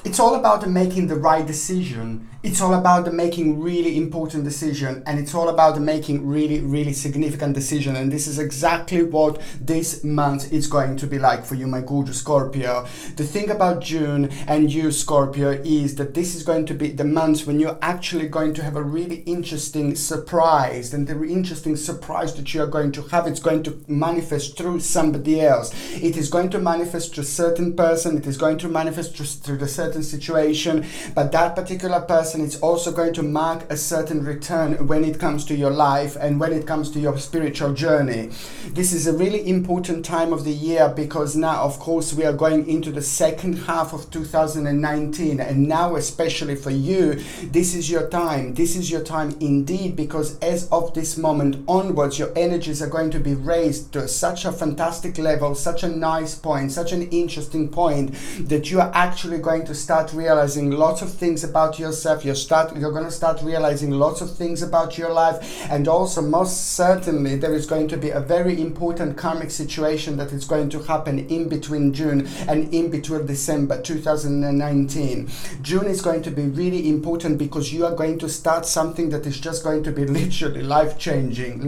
it's all about making the right decision. It's all about making really important decision, and it's all about making really significant decision. And this is exactly what this month is going to be like for you, my gorgeous Scorpio. The thing about June and you, Scorpio, is that this is going to be the month when you're actually going to have a really interesting surprise. And the interesting surprise that you are going to have, it's going to manifest through somebody else. It is going to manifest through a certain person. It is going to manifest through the certain situation. But that particular person, it's also going to mark a certain return when it comes to your life and when it comes to your spiritual journey. This is a really important time of the year because now, of course, we are going into the second half of 2019, and now especially for you, this is your time. This is your time indeed, because as of this moment onwards, your energies are going to be raised to such a fantastic level, such a nice point, such an interesting point, that you are actually going to start realizing lots of things about yourself. You're going to start realizing lots of things about your life, and also most certainly there is going to be a very important karmic situation that is going to happen in between June and in between December 2019. June is going to be really important because you are going to start something that is just going to be literally life-changing,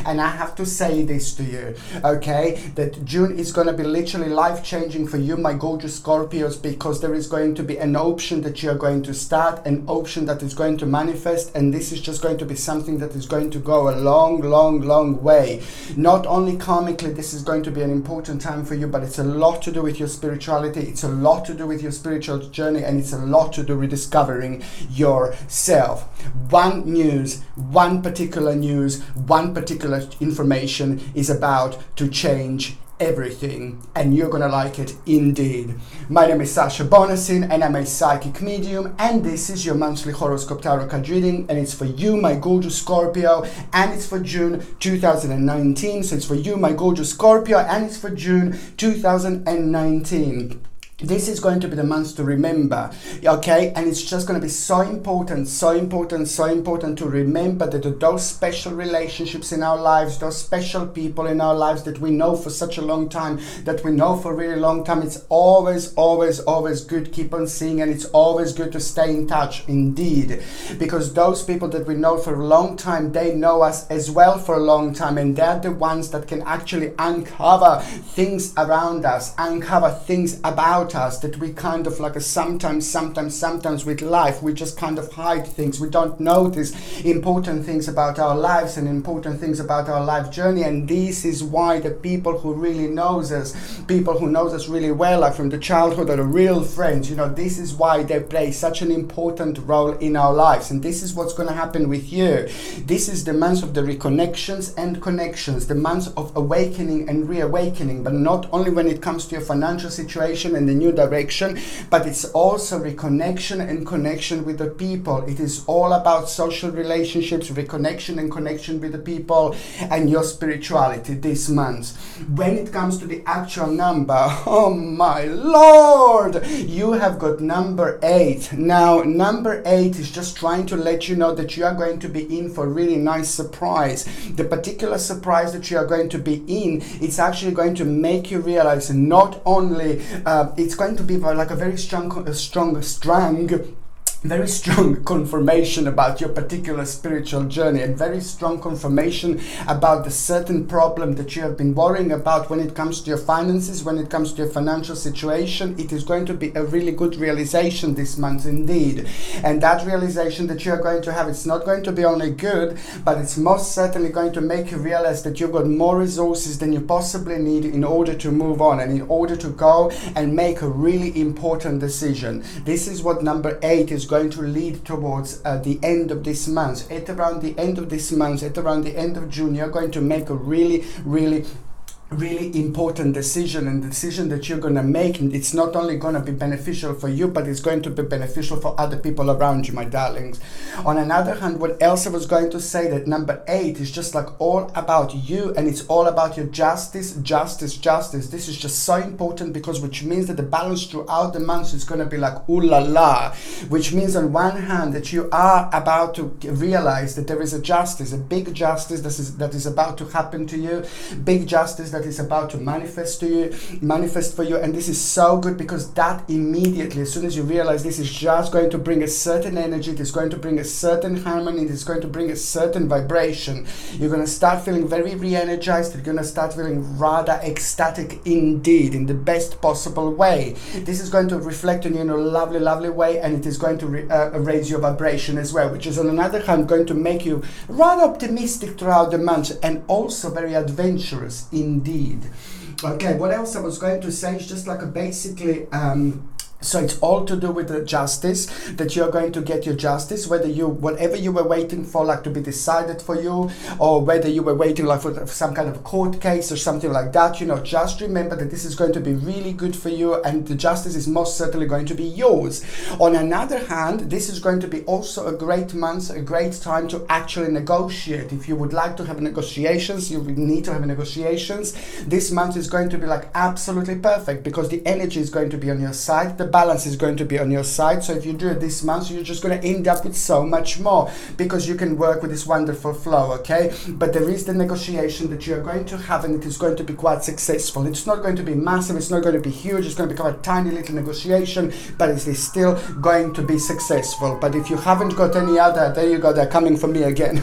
and I have to say this to you, okay, that June is going to be literally life-changing for you, my gorgeous Scorpios, because there is going to be an option that you are going to start, an option that is going to manifest, and this is just going to be something that is going to go a long way. Not only karmically, this is going to be an important time for you, but it's a lot to do with your spirituality, it's a lot to do with your spiritual journey, and it's a lot to do with discovering yourself. One particular information is about to change everything, and you're gonna like it indeed. My name is Sasha Bonasin, and I'm a psychic medium, and this is your monthly horoscope tarot card reading, and it's for you, my gorgeous Scorpio, and it's for June 2019. So it's for you, my gorgeous Scorpio, and it's for June 2019. This is going to be the month to remember, okay? And it's just going to be so important to remember that those special relationships in our lives, those special people in our lives that we know for such a long time, that we know for a really long time, it's always good to keep on seeing, and it's always good to stay in touch indeed, because those people that we know for a long time, they know us as well for a long time, and they're the ones that can actually uncover things around us, uncover things about us that we kind of like sometimes with life we just kind of hide things. We don't notice important things about our lives and important things about our life journey, and this is why the people who really knows us, people who knows us really well, like from the childhood, are the real friends. You know, this is why they play such an important role in our lives, and this is what's going to happen with you. This is the month of the reconnections and connections, the month of awakening and reawakening, but not only when it comes to your financial situation and the new direction, but it's also reconnection and connection with the people. It is all about social relationships, reconnection and connection with the people, and your spirituality this month. When it comes to the actual number, oh my lord, you have got number 8. Now number 8 is just trying to let you know that you are going to be in for a really nice surprise. The particular surprise that you are going to be in, it's actually going to make you realize not only it's going to be like a very strong confirmation about your particular spiritual journey, and very strong confirmation about the certain problem that you have been worrying about when it comes to your finances, when it comes to your financial situation. It is going to be a really good realization this month indeed, and that realization that you are going to have, it's not going to be only good, but it's most certainly going to make you realize that you've got more resources than you possibly need in order to move on and in order to go and make a really important decision. This is what number 8 is going to lead towards the end of this month. At around the end of this month, at around the end of June, you're going to make a really important decision, and the decision that you're going to make, and it's not only going to be beneficial for you, but it's going to be beneficial for other people around you, my darlings. On another hand, what else I was going to say, that number 8 is just like all about you, and it's all about your justice. This is just so important, because which means that the balance throughout the month is going to be like ooh la la, which means on one hand that you are about to realize that there is a justice, a big justice that is about to happen to you, big justice that is about to manifest for you. And this is so good because that immediately, as soon as you realize this is just going to bring a certain energy, it is going to bring a certain harmony, it is going to bring a certain vibration. You're going to start feeling very re-energized. You're going to start feeling rather ecstatic indeed, in the best possible way. This is going to reflect on you in a lovely, lovely way, and it is going to raise your vibration as well, which is on another hand going to make you rather optimistic throughout the month, and also very adventurous indeed. Okay, what else I was going to say is just like a basically so it's all to do with the justice, that you're going to get your justice, whatever you were waiting for, like to be decided for you, or whether you were waiting like for some kind of court case or something like that, you know, just remember that this is going to be really good for you, and the justice is most certainly going to be yours. On another hand, this is going to be also a great month, a great time to actually negotiate. If you would like to have negotiations, you will need to have negotiations. This month is going to be like absolutely perfect because the energy is going to be on your side, the balance is going to be on your side. So if you do it this month, you're just going to end up with so much more because you can work with this wonderful flow, okay? But there is the negotiation that you're going to have, and it is going to be quite successful. It's not going to be massive, it's not going to be huge, it's going to be quite a tiny little negotiation, but it is still going to be successful. But if you haven't got any other, there you go, they're coming for me again.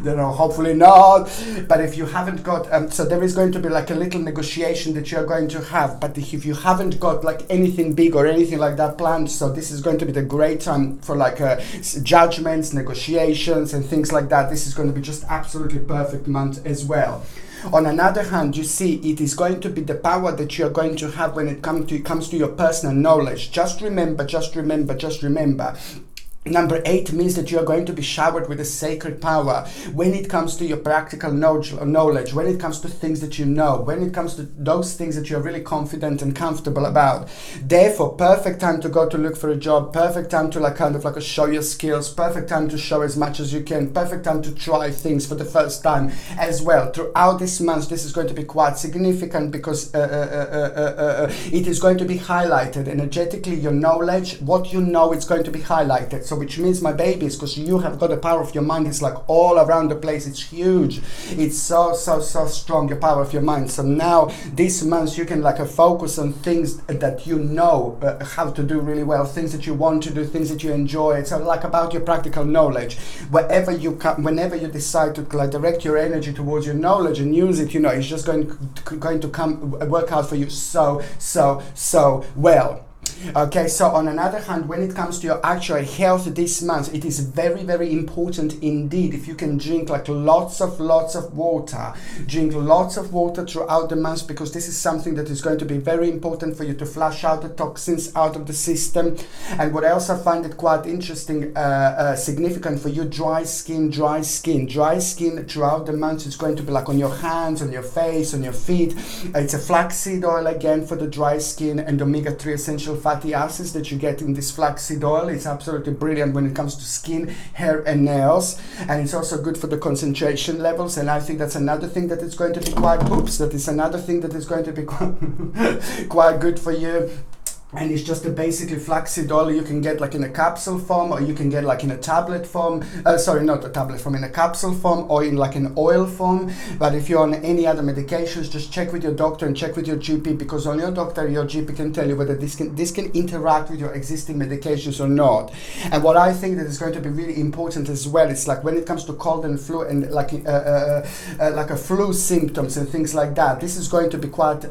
No, hopefully not. But if you haven't got, so there is going to be like a little negotiation that you're going to have. But if you haven't got like anything big or anything like that planned, so this is going to be the great time for like judgments, negotiations, and things like that. This is going to be just absolutely perfect month as well. On another hand, you see, it is going to be the power that you're going to have when it comes to your personal knowledge. Just remember. Number 8 means that you are going to be showered with a sacred power when it comes to your practical knowledge, when it comes to things that you know, when it comes to those things that you're really confident and comfortable about. Therefore, perfect time to go to look for a job, perfect time to like kind of like show your skills, perfect time to show as much as you can, perfect time to try things for the first time as well. Throughout this month, this is going to be quite significant because it is going to be highlighted energetically. Your knowledge, what you know, it's going to be highlighted. So which means, my babies, because you have got the power of your mind, it's like all around the place, it's huge, it's so strong, your power of your mind. So now this month you can like focus on things that you know how to do really well, things that you want to do, things that you enjoy. It's like about your practical knowledge. Whenever you decide to like direct your energy towards your knowledge and use it, you know, it's just going to come work out for you so well. Okay, so on another hand, when it comes to your actual health this month, it is very important indeed if you can drink like lots of water. Drink lots of water throughout the month, because this is something that is going to be very important for you to flush out the toxins out of the system. And what else I find it quite interesting, significant for you, dry skin throughout the month is going to be like on your hands, on your face, on your feet. It's a flaxseed oil again for the dry skin, and omega-3 essential fatty acids that you get in this flaxseed oil. It's absolutely brilliant when it comes to skin, hair and nails, and it's also good for the concentration levels. And I think that's another thing that is going to be quite quite good for you. And it's just a basically flaxseed oil you can get like in a capsule form, or you can get like in a tablet form, in a capsule form, or in like an oil form. But if you're on any other medications, just check with your doctor and check with your GP, because only your doctor, your GP can tell you whether this can interact with your existing medications or not. And what I think that is going to be really important as well, it's like when it comes to cold and flu and like a flu symptoms and things like that, this is going to be quite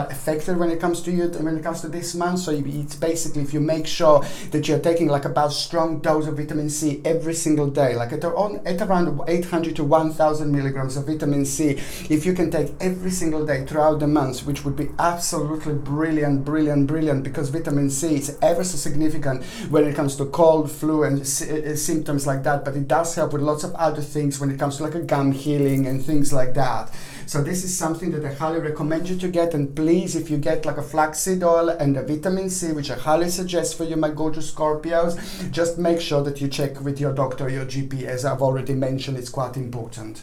effective when it comes to you. When it comes to this month. So it's basically, if you make sure that you're taking like about strong dose of vitamin C every single day, like at around 800 to 1000 milligrams of vitamin C, if you can take every single day throughout the month, which would be absolutely brilliant, because vitamin C is ever so significant when it comes to cold, flu and symptoms like that, but it does help with lots of other things when it comes to like a gum healing and things like that. So this is something that I highly recommend you to get. And please, if you get like a flaxseed oil and a vitamin C, which I highly suggest for you, my gorgeous Scorpios, just make sure that you check with your doctor or your GP, as I've already mentioned. It's quite important.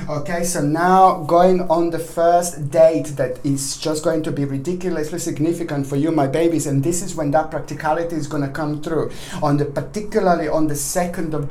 Okay, so now going on the first date that is just going to be ridiculously significant for you, my babies, and this is when that practicality is going to come through, particularly on the 2nd of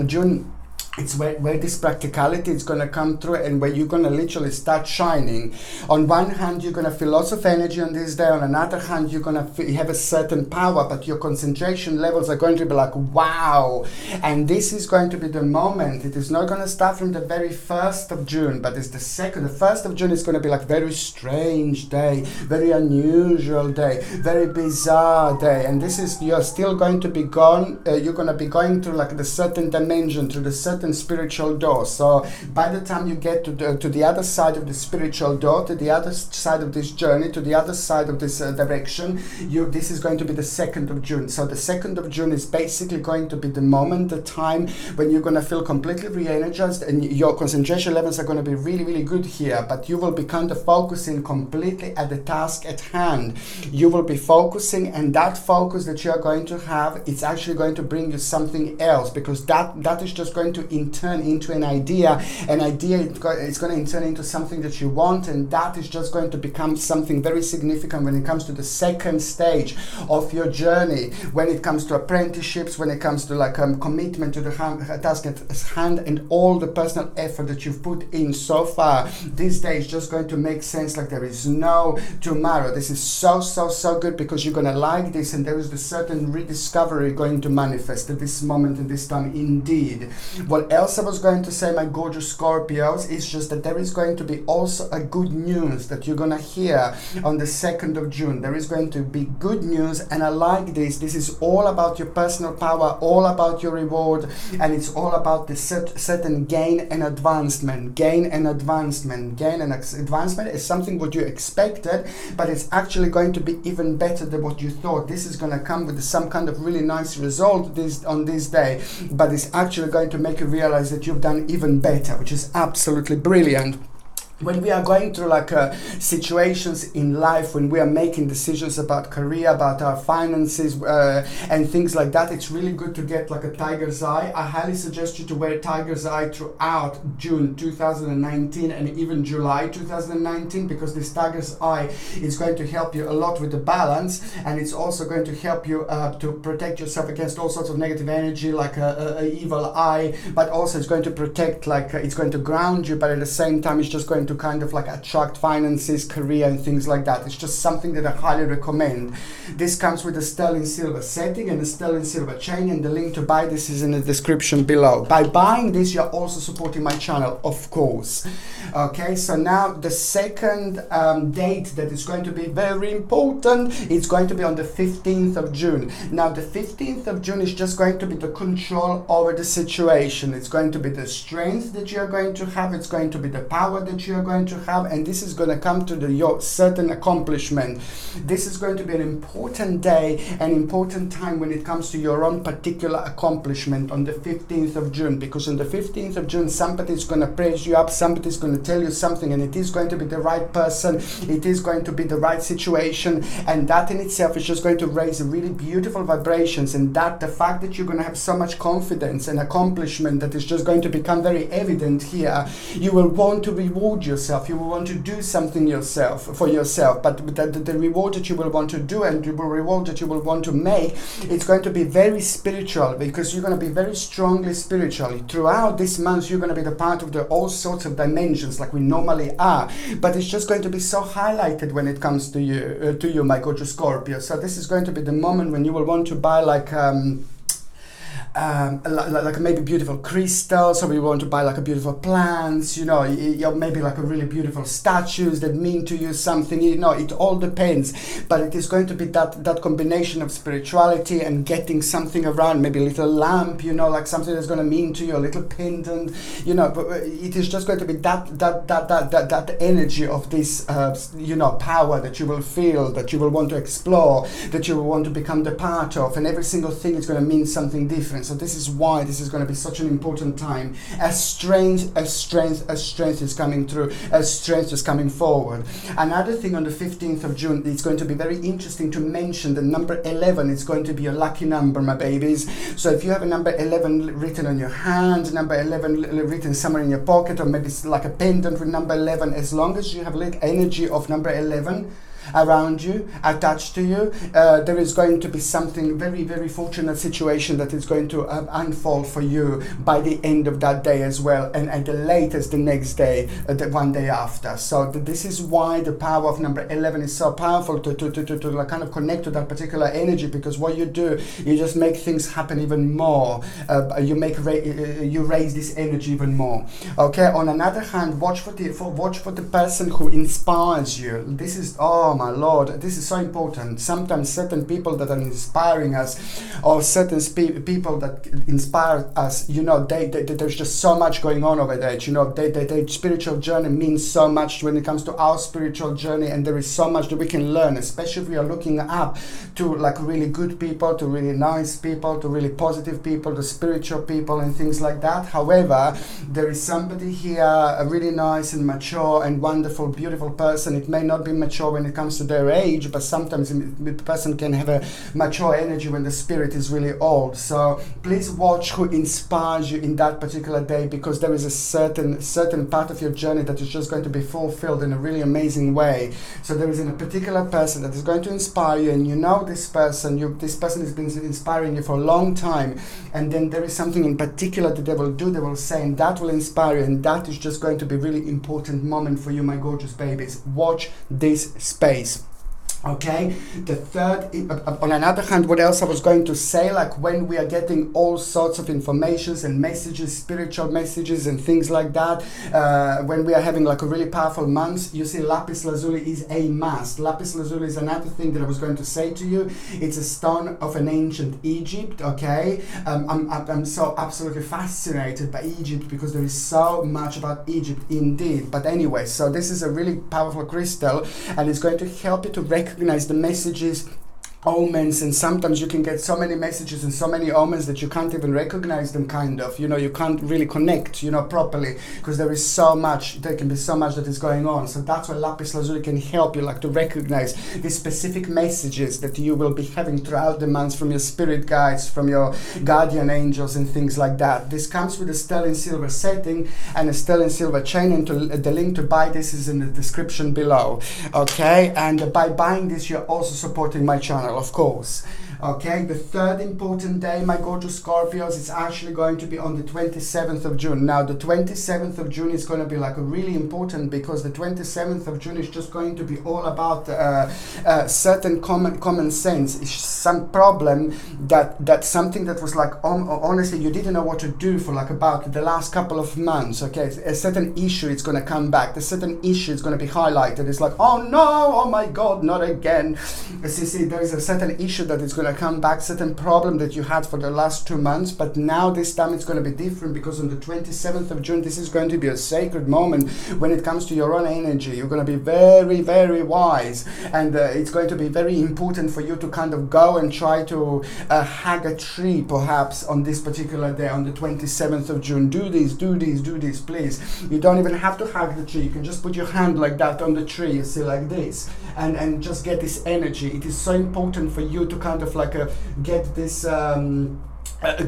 June. It's where this practicality is going to come through, and where you're going to literally start shining. On one hand, you're going to feel lots of energy on this day. On another hand, you're going to have a certain power, but your concentration levels are going to be like, wow. And this is going to be the moment. It is not going to start from the very 1st of June, but it's the 1st of June is going to be like very strange day, very unusual day, very bizarre day. And this is, you're still going to be gone. You're going to be going through like the certain dimension, through the certain spiritual door. So by the time you get to the other side of the spiritual door, to the other side of this journey, to the other side of this direction, this is going to be the 2nd of June. So the 2nd of June is basically going to be the moment, the time when you're going to feel completely re-energized, and your concentration levels are going to be really, really good here. But you will be kind of focusing completely at the task at hand. You will be focusing, and that focus that you are going to have, it's actually going to bring you something else, because that is just going to turn into an idea. An idea, it's going to turn into something that you want, and that is just going to become something very significant when it comes to the 2nd stage of your journey, when it comes to apprenticeships, when it comes to like commitment to the task at hand, and all the personal effort that you've put in so far. This day is just going to make sense like there is no tomorrow. This is so good, because you're going to like this, and there is the certain rediscovery going to manifest at this moment and this time indeed. What else I was going to say, my gorgeous Scorpios, is just that there is going to be also a good news that you're going to hear on the 2nd of June. There is going to be good news, and I like this. This is all about your personal power, all about your reward, and it's all about the certain gain and advancement. Gain and advancement is something what you expected, but it's actually going to be even better than what you thought. This is going to come with some kind of really nice result on this day, but it's actually going to make you realize that you've done even better, which is absolutely brilliant. When we are going through like situations in life, when we are making decisions about career, about our finances and things like that, it's really good to get like a tiger's eye. I highly suggest you to wear tiger's eye throughout June 2019 and even July 2019, because this tiger's eye is going to help you a lot with the balance, and it's also going to help you to protect yourself against all sorts of negative energy, like a evil eye, but also it's going to protect, like it's going to ground you, but at the same time it's just going to kind of like attract finances, career and things like that. It's just something that I highly recommend. This comes with a sterling silver setting and a sterling silver chain, and the link to buy this is in the description below. By buying this, you're also supporting my channel, of course. Okay, so now the second date that is going to be very important, it's going to be on the 15th of June. Now the 15th of June is just going to be the control over the situation. It's going to be the strength that you're going to have. It's going to be the power that you're going to have, and this is going to come to your certain accomplishment. This is going to be an important day, an important time when it comes to your own particular accomplishment on the 15th of June, because on the 15th of June somebody's going to praise you up, somebody's going to tell you something, and it is going to be the right person, it is going to be the right situation, and that in itself is just going to raise really beautiful vibrations. And that the fact that you're going to have so much confidence and accomplishment that is just going to become very evident here, you will want to reward yourself, you will want to do something for yourself, but the reward that you will want to do and the reward that you will want to make, it's going to be very spiritual, because you're going to be very strongly spiritual. Throughout this month you're going to be the part of all sorts of dimensions like we normally are, but it's just going to be so highlighted when it comes to you, my gorgeous Scorpio. So this is going to be the moment when you will want to buy like maybe beautiful crystals, or we want to buy like a beautiful plants, maybe like a really beautiful statues that mean to you something, it all depends. But it is going to be that combination of spirituality and getting something around, maybe a little lamp, like something that's going to mean to you, a little pendant, but it is just going to be that energy of this, power that you will feel, that you will want to explore, that you will want to become the part of, and every single thing is going to mean something different. So this is why this is going to be such an important time. As strength is coming through, as strength is coming forward. Another thing on the 15th of June, it's going to be very interesting to mention the number 11 is going to be your lucky number, my babies. So if you have a number 11 written on your hand, number 11 written somewhere in your pocket, or maybe it's like a pendant with number 11, as long as you have little energy of number 11, around you, attached to you. There is going to be something very, very fortunate situation that is going to unfold for you by the end of that day as well, and at the latest the next day, the one day after. So this is why the power of number 11 is so powerful to like kind of connect to that particular energy, because what you do, you just make things happen even more. You raise this energy even more. Okay. On another hand, watch for the person who inspires you. This is, oh my lord, this is so important. Sometimes certain people that are inspiring us, or certain people that inspire us, you know, there's just so much going on over there. You know, their spiritual journey means so much when it comes to our spiritual journey, and there is so much that we can learn, especially if we are looking up to like really good people, to really nice people, to really positive people, to spiritual people and things like that. However, there is somebody here, a really nice and mature and wonderful, beautiful person. It may not be mature when it comes to their age, but sometimes the person can have a mature energy when the spirit is really old. So please watch who inspires you in that particular day, because there is a certain part of your journey that is just going to be fulfilled in a really amazing way. So there is a particular person that is going to inspire you, and you know this person has been inspiring you for a long time, and then there is something in particular that they will do, they will say, and that will inspire you, and that is just going to be a really important moment for you, my gorgeous babies. Watch this space. Okay, the third, on another hand, what else I was going to say, like when we are getting all sorts of informations and messages, spiritual messages and things like that, when we are having like a really powerful month, you see lapis lazuli is a must. Lapis lazuli is another thing that I was going to say to you. It's a stone of an ancient Egypt, okay? I'm so absolutely fascinated by Egypt because there is so much about Egypt indeed. But anyway, so this is a really powerful crystal, and it's going to help you to recognize the messages, omens, and sometimes you can get so many messages and so many omens that you can't even recognize them, kind of, you know, you can't really connect, you know, properly, because there is so much, there can be so much that is going on. So that's why lapis lazuli can help you like to recognize the specific messages that you will be having throughout the months from your spirit guides, from your guardian angels and things like that. This comes with a sterling silver setting and a sterling silver chain, and the link to buy this is in the description below. Okay, and by buying this you're also supporting my channel, of course. Okay, the third important day, my gorgeous Scorpios, is actually going to be on the 27th of June. Now, the 27th of June is going to be like a really important, because the 27th of June is just going to be all about certain common sense. It's some problem that something that was like, honestly, you didn't know what to do for like about the last couple of months. Okay, a certain issue is going to come back. The certain issue is going to be highlighted. It's like, oh no, oh my God, not again. As you see, there is a certain issue that is going to come back, certain problem that you had for the last 2 months, but now this time it's going to be different, because on the 27th of June this is going to be a sacred moment when it comes to your own energy. You're going to be very, very wise, and it's going to be very important for you to kind of go and try to hug a tree perhaps on this particular day, on the 27th of June. Do this, please. You don't even have to hug the tree. You can just put your hand like that on the tree, you see, like this, and just get this energy. It is so important for you to kind of like get this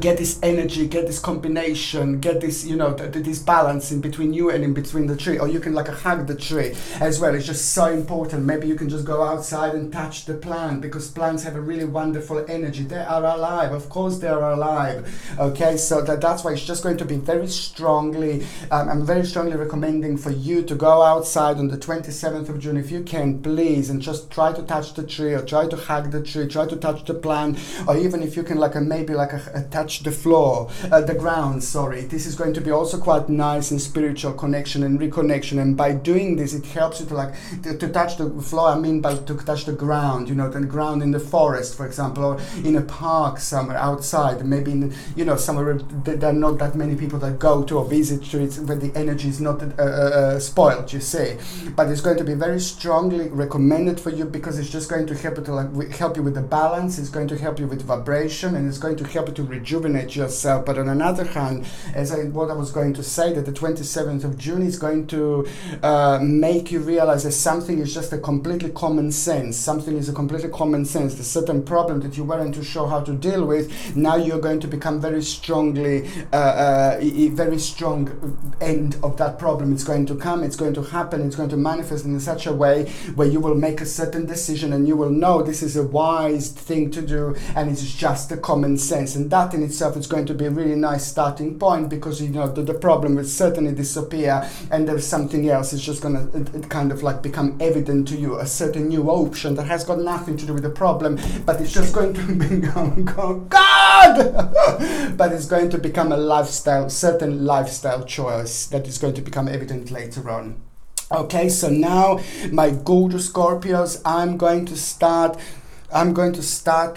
get this energy, get this combination, get this, you know, this balance in between you and in between the tree. Or you can like hug the tree as well. It's just so important. Maybe you can just go outside and touch the plant, because plants have a really wonderful energy. They are alive, of course they are alive. Okay, so that's why it's just going to be very strongly, I'm very strongly recommending for you to go outside on the 27th of June if you can, please, and just try to touch the tree, or try to hug the tree, try to touch the plant, or even if you can like maybe like touch the floor, the ground, sorry. This is going to be also quite nice in spiritual connection and reconnection, and by doing this it helps you to like to touch the floor. I mean by to touch the ground, you know, the ground in the forest, for example, or in a park somewhere outside, maybe in, you know, somewhere there are not that many people that go to or visit to it, where the energy is not spoiled, you see. But it's going to be very strongly recommended for you, because it's just going to help you to like help you with the balance. It's going to help you with vibration, and it's going to help you to rejuvenate yourself. But on another hand, what I was going to say, that the 27th of June is going to make you realize that something is just a completely common sense. Something is a completely common sense. The certain problem that you weren't too sure how to deal with, now you're going to become very strongly, very strong end of that problem. It's going to come, it's going to happen, it's going to manifest in such a way where you will make a certain decision and you will know this is a wise thing to do and it's just a common sense. And that in itself is going to be a really nice starting point, because you know the problem will certainly disappear and there's something else. It's just going to kind of like become evident to you, a certain new option that has got nothing to do with the problem, but it's just going to become God but it's going to become a lifestyle, certain lifestyle choice that is going to become evident later on. Okay, so now my gorgeous Scorpios, I'm going to start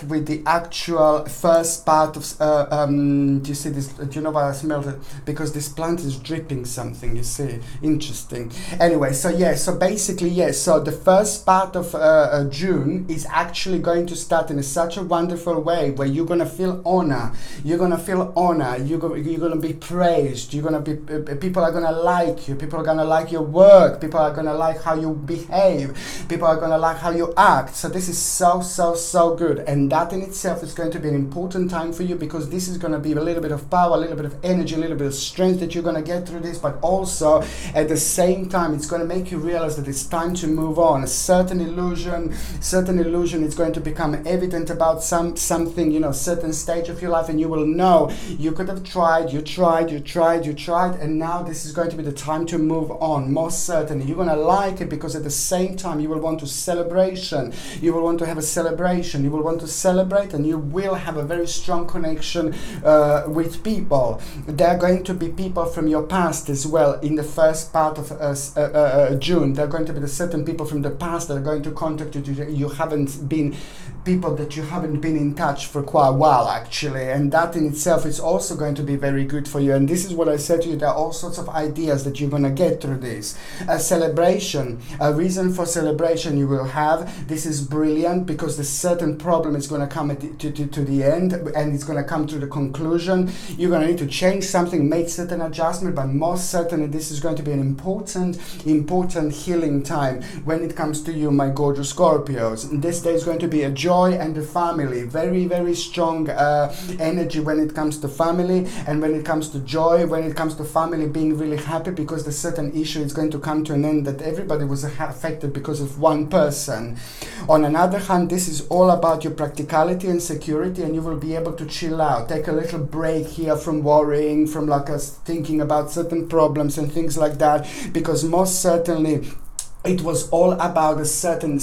with the actual first part of, do you see this, do you know why I smelled it? Because this plant is dripping something, you see, interesting. Anyway, so yeah, so basically, yes, so the first part of June is actually going to start in such a wonderful way where you're going to feel honor, you're going to feel honor, you're going to be praised, you're going to be, people are going to like you, people are going to like your work, people are going to like how you behave, people are going to like how you act. So this is so good, and that in itself is going to be an important time for you, because this is going to be a little bit of power, a little bit of energy, a little bit of strength that you're going to get through this, but also at the same time it's going to make you realize that it's time to move on. A certain illusion is going to become evident about something, you know, certain stage of your life, and you will know you could have tried, you tried, and now this is going to be the time to move on. Most certainly you're going to like it, because at the same time you will want to celebration, you will want to have a celebration, you will want to celebrate, and you will have a very strong connection with people. There are going to be people from your past as well in the first part of June. There are going to be the certain people from the past that are going to contact you. You haven't been, people that you haven't been in touch for quite a while actually, and that in itself is also going to be very good for you. And this is what I said to you, there are all sorts of ideas that you're going to get through this. A celebration, a reason for celebration you will have. This is brilliant, because the certain problem is going to come to the end, and it's going to come to the conclusion. You're going to need to change something, make certain adjustment, but most certainly this is going to be an important healing time when it comes to you, my gorgeous Scorpios. This day is going to be a joy and a family, very strong energy when it comes to family, and when it comes to joy, when it comes to family being really happy, because the certain issue is going to come to an end that everybody was affected because of one person. On another hand, this is all about your practicality and security, and you will be able to chill out, take a little break here from worrying, from like us thinking about certain problems and things like that, because most certainly it was all about a certain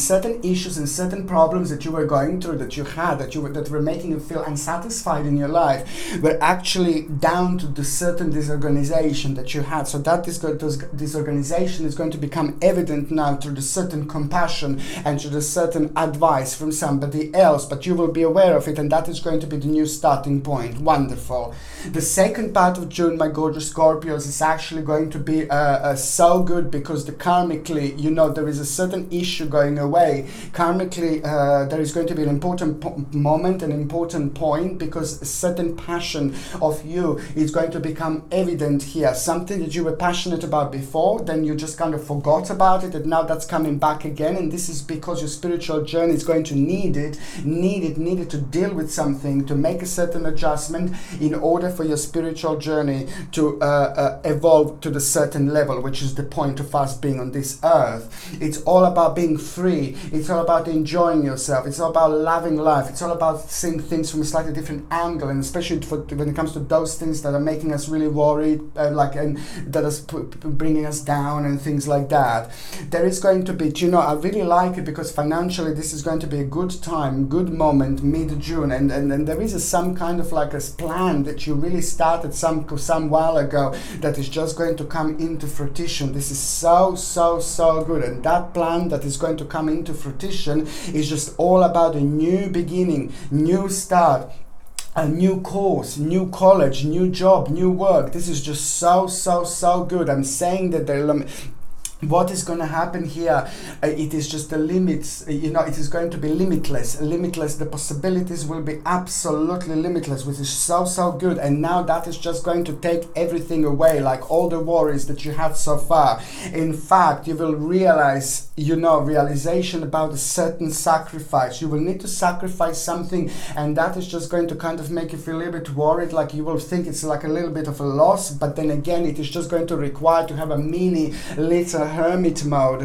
issues and certain problems that you were going through, that you had, that were making you feel unsatisfied in your life, were actually down to the certain disorganization that you had. So that disorganization is going to become evident now through the certain compassion and through the certain advice from somebody else, but you will be aware of it, and that is going to be the new starting point. Wonderful. The second part of June, my gorgeous Scorpios, is actually going to be so good, because the karmically, you know, there is a certain issue going away. Karmically, there is going to be an important moment, an important point, because a certain passion of you is going to become evident here. Something that you were passionate about before, then you just kind of forgot about it, and now that's coming back again. And this is because your spiritual journey is going to need it to deal with something, to make a certain adjustment in order for your spiritual journey to evolve to the certain level, which is the point of us being on this earth. It's all about being free. It's all about enjoying yourself. It's all about loving life. It's all about seeing things from a slightly different angle, and especially when it comes to those things that are making us really worried, and that is bringing us down and things like that. There is going to be, you know, I really like it, because financially this is going to be a good time, good moment, mid-June, and there is some kind of like a plan that you really started some while ago that is just going to come into fruition. This is so good, and that plan that is going to come into fruition is just all about a new beginning, new start, a new course, new college, new job, new work. This is just so good. I'm saying that what is going to happen here, it is just the limits, you know, it is going to be limitless. The possibilities will be absolutely limitless, which is so good. And now that is just going to take everything away, like all the worries that you had so far. In fact, you will realize, you know, realization about a certain sacrifice. You will need to sacrifice something, and that is just going to kind of make you feel a little bit worried, like you will think it's like a little bit of a loss, but then again, it is just going to require to have a mini little hermit mode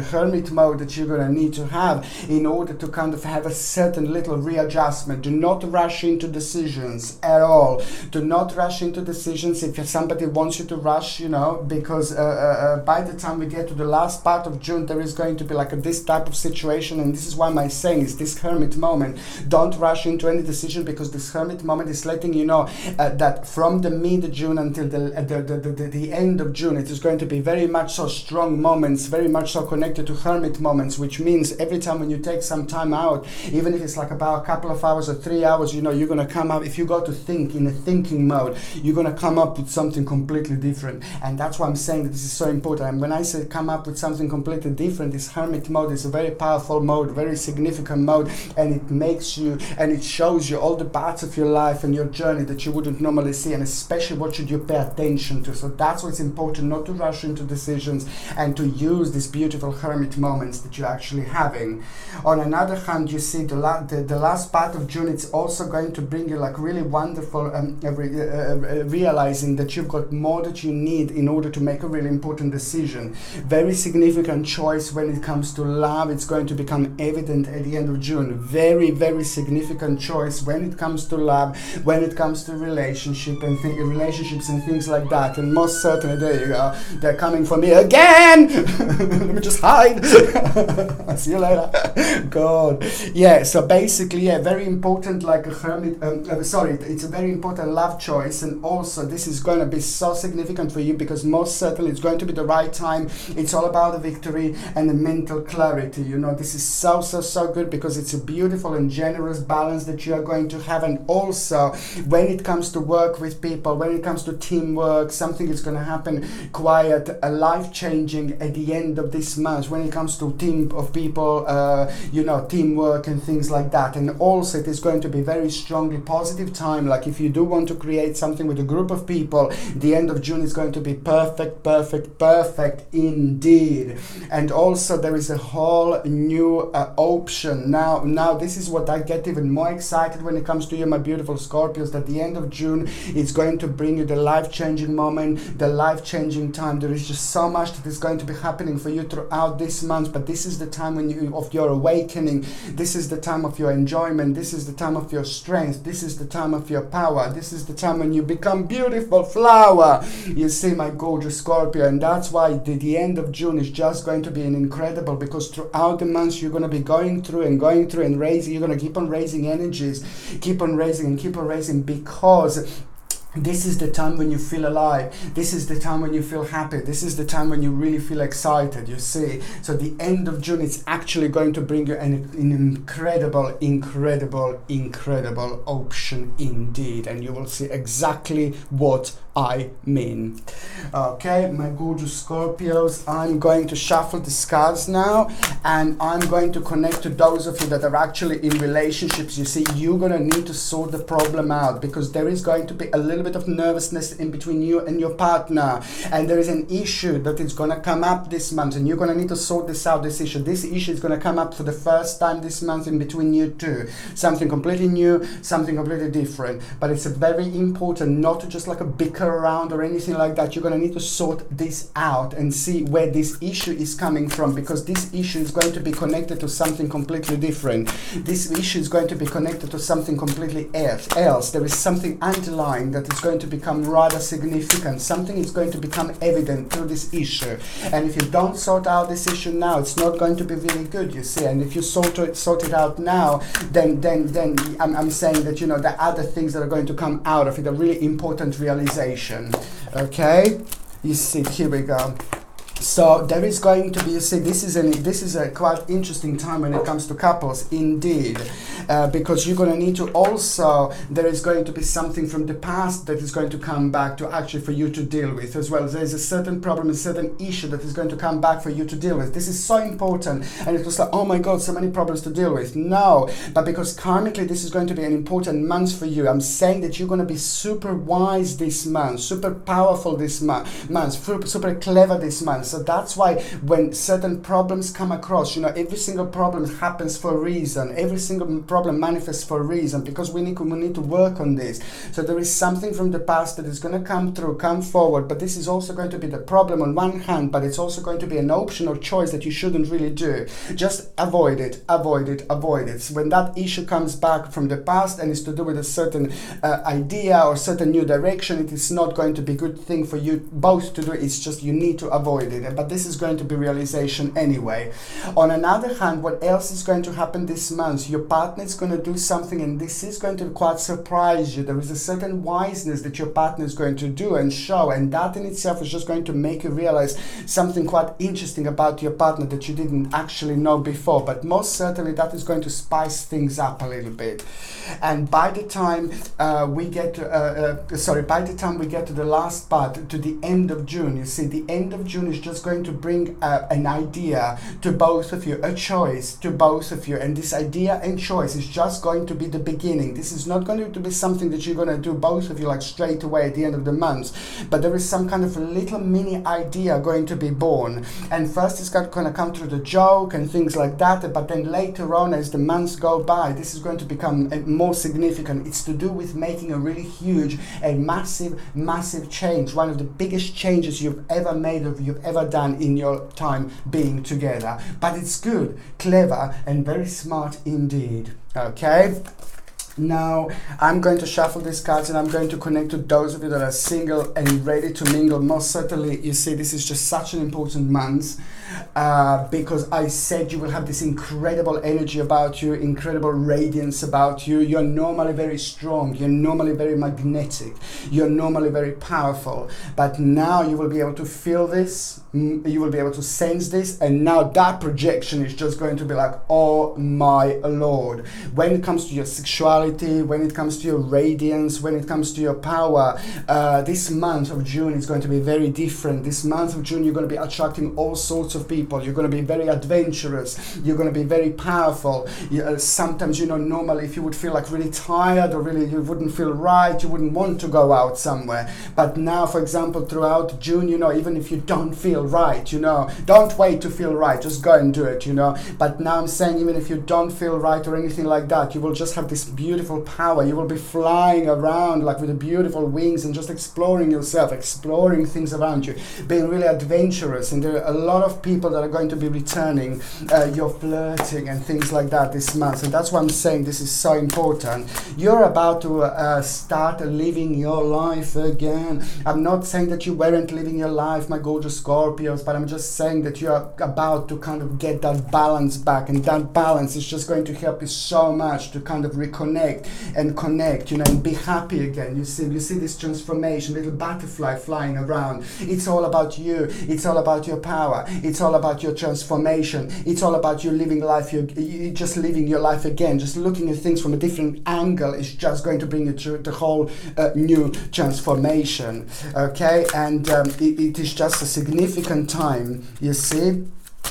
that you're going to need to have in order to kind of have a certain little readjustment. Do not rush into decisions at all. Do not rush into decisions if somebody wants you to rush, you know, because by the time we get to the last part of June, there is going to be like this type of situation, and this is why my saying is this hermit moment. Don't rush into any decision, because this hermit moment is letting you know that from the mid-June until the end of June, it is going to be very much so strong moments, very much so connected to hermit moments, which means every time when you take some time out, even if it's like about a couple of hours or 3 hours, you know, you're going to come up, if you go to think in a thinking mode, you're going to come up with something completely different. And that's why I'm saying that this is so important. And when I say come up with something completely different, this hermit mode is a very powerful mode, very significant mode, and it makes you, and it shows you all the parts of your life and your journey that you wouldn't normally see, and especially what should you pay attention to. So that's what's important, not to rush into decisions and to use these beautiful hermit moments that you're actually having. On another hand, you see the last part of June, it's also going to bring you like really wonderful realizing that you've got more that you need in order to make a really important decision. Very significant choice when it comes to love. It's going to become evident at the end of June. Very significant choice when it comes to love, when it comes to relationships and things like that. And most certainly, there you go, they're coming for me again. Let me just hide. See you later. God. Yeah, so basically, yeah, very important, like a hermit, it's a very important love choice, and also this is going to be so significant for you because most certainly it's going to be the right time. It's all about the victory and the mental clarity, you know. This is so good because it's a beautiful and generous balance that you are going to have. And also when it comes to work with people, when it comes to teamwork, something is going to happen quite life-changing at the end of this month when it comes to team of people, you know, teamwork and things like that. And also it is going to be very strongly positive time, like if you do want to create something with a group of people, the end of June is going to be perfect indeed. And also there is a whole new option now this is what I get even more excited when it comes to you, my beautiful Scorpios, that the end of June is going to bring you the life-changing moment, the life-changing time. There is just so much that is going to be happening for you throughout this month, but this is the time of your awakening. This is the time of your enjoyment. This is the time of your strength. This is the time of your power. This is the time when you become beautiful flower. You see, my gorgeous Scorpio, and that's why the end of June is just going to be an incredible, because throughout the months you're going to be going through and raising. You're going to keep on raising energies, keep on raising, because this is the time when you feel alive. This is the time when you feel happy. This is the time when you really feel excited, you see. So the end of June is actually going to bring you an incredible option indeed. And you will see exactly what I mean. Okay, my gorgeous Scorpios, I'm going to shuffle the cards now, and I'm going to connect to those of you that are actually in relationships. You see, you're going to need to sort the problem out, because there is going to be a little bit of nervousness in between you and your partner, and there is an issue that is going to come up this month, and you're going to need to sort this out. This issue is going to come up for the first time this month in between you two. Something completely new, something completely different, but it's a very important not to just like a bicker around or anything like that. You're going to need to sort this out and see where this issue is coming from, because this issue is going to be connected to something completely different. This issue is going to be connected to something completely else. There is something underlying that is going to become rather significant. Something is going to become evident through this issue, and if you don't sort out this issue now, it's not going to be really good, you see. And if you sort it out now, then I'm saying that, you know, there are other things that are going to come out of it, a really important realization. Okay, you see, here we go. So there is going to be, you see, this is a quite interesting time when it comes to couples, indeed, because you're going to need to also, there is going to be something from the past that is going to come back to actually for you to deal with as well. There is a certain problem, a certain issue that is going to come back for you to deal with. This is so important, and it was like, oh my God, so many problems to deal with. No, but because karmically this is going to be an important month for you. I'm saying that you're going to be super wise this month, super powerful this month, super clever this month. So that's why when certain problems come across, you know, every single problem happens for a reason. Every single problem manifests for a reason, because we need to work on this. So there is something from the past that is going to come through, come forward, but this is also going to be the problem on one hand, but it's also going to be an option or choice that you shouldn't really do. Just avoid it, avoid it, avoid it. So when that issue comes back from the past and is to do with a certain idea or certain new direction, it is not going to be a good thing for you both to do. It's just you need to avoid it. But this is going to be realization anyway. On another hand, what else is going to happen this month? Your partner is going to do something, and this is going to quite surprise you. There is a certain wiseness that your partner is going to do and show, and that in itself is just going to make you realize something quite interesting about your partner that you didn't actually know before. But most certainly that is going to spice things up a little bit. And by the time we get to the last part, to the end of June, you see, the end of June is just going to bring an idea to both of you, a choice to both of you, and this idea and choice is just going to be the beginning. This is not going to be something that you're going to do both of you like straight away at the end of the month, but there is some kind of a little mini idea going to be born, and first it's going to come through the joke and things like that, but then later on as the months go by, this is going to become more significant. It's to do with making a really huge, a massive change, one of the biggest changes you've ever made or you've ever done in your time being together. But it's good, clever, and very smart indeed. Okay? Now, I'm going to shuffle these cards and I'm going to connect to those of you that are single and ready to mingle. Most certainly, you see, this is just such an important month because I said you will have this incredible energy about you, incredible radiance about you. You're normally very strong. You're normally very magnetic. You're normally very powerful. But now you will be able to feel this. You will be able to sense this. And now that projection is just going to be like, oh my Lord. When it comes to your sexuality, when it comes to your radiance, when it comes to your power, this month of June is going to be very different. This month of June, you're going to be attracting all sorts of people. You're going to be very adventurous. You're going to be very powerful. Sometimes, you know, normally if you would feel like really tired or really you wouldn't feel right, you wouldn't want to go out somewhere. But now, for example, throughout June, you know, even if you don't feel right, you know, don't wait to feel right. Just go and do it, you know. But now I'm saying, even if you don't feel right or anything like that, you will just have this beautiful power. You will be flying around like with the beautiful wings and just exploring yourself, exploring things around you, being really adventurous. And there are a lot of people that are going to be returning your flirting and things like that this month. And that's why I'm saying this is so important. You're about to start living your life again. I'm not saying that you weren't living your life, my gorgeous Scorpios, but I'm just saying that you're about to kind of get that balance back, and that balance is just going to help you so much to kind of reconnect and connect, you know, and be happy again. You see this transformation, little butterfly flying around. It's all about you. It's all about your power. It's all about your transformation. It's all about you living life. You're just living your life again. Just looking at things from a different angle is just going to bring you to the whole new transformation. Okay, and it is just a significant time. You see.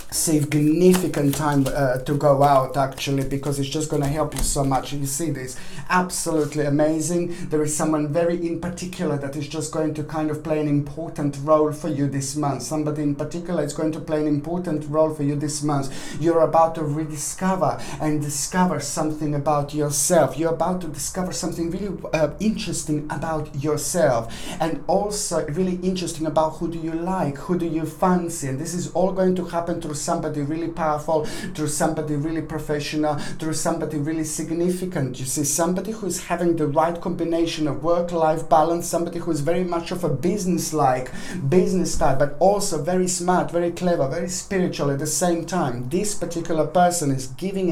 Significant time to go out, actually, because it's just going to help you so much. You see this, absolutely amazing. There is someone very in particular that is just going to kind of play an important role for you this month. Somebody in particular is going to play an important role for you this month. You're about to rediscover and discover something about yourself. You're about to discover something really interesting about yourself, and also really interesting about who do you like, who do you fancy, and this is all going to happen through somebody really powerful, through somebody really professional, through somebody really significant. You see, somebody who's having the right combination of work-life balance, somebody who's very much of a business-like, business type, but also very smart, very clever, very spiritual at the same time. This particular person is giving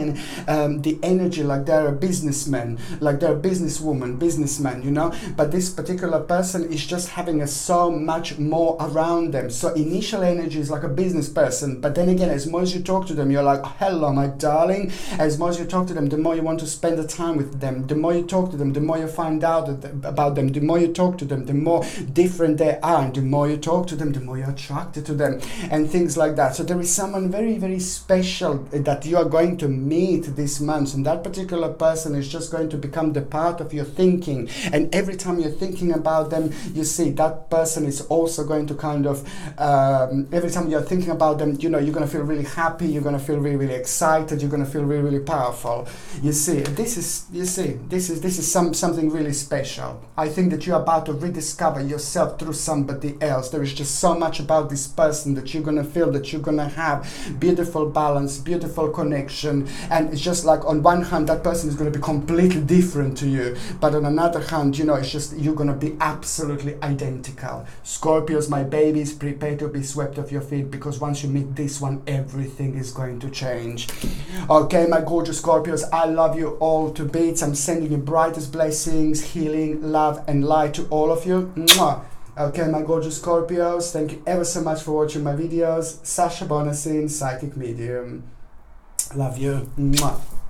the energy like they're a businessman, like they're a businesswoman, businessman, you know, but this particular person is just having so much more around them. So initial energy is like a business person, but then again, as more as you talk to them, you're like, hello my darling. As more as you talk to them, the more you want to spend the time with them. The more you talk to them, the more you find out about them. The more you talk to them, the more different they are, and the more you talk to them, the more you're attracted to them, and things like that. So there is someone very, very special that you are going to meet this month, and that particular person is just going to become the part of your thinking. And every time you're thinking about them, you see that person is also going to kind of every time you're thinking about them, you know, you're going to feel really happy, you're going to feel really, really excited, you're going to feel really, really powerful. You see, this is something really special. I think that you're about to rediscover yourself through somebody else. There is just so much about this person that you're going to feel, that you're going to have beautiful balance, beautiful connection. And it's just like, on one hand, that person is going to be completely different to you, but on another hand, you know, it's just, you're going to be absolutely identical. Scorpios, my babies, prepare to be swept off your feet, because once you meet this one, everything is going to change. Okay, my gorgeous Scorpios, I love you all to bits. I'm sending you brightest blessings, healing, love, and light to all of you. Mwah. Okay, my gorgeous Scorpios, thank you ever so much for watching my videos. Sasha Bonasin, Psychic Medium. Love you. Mwah.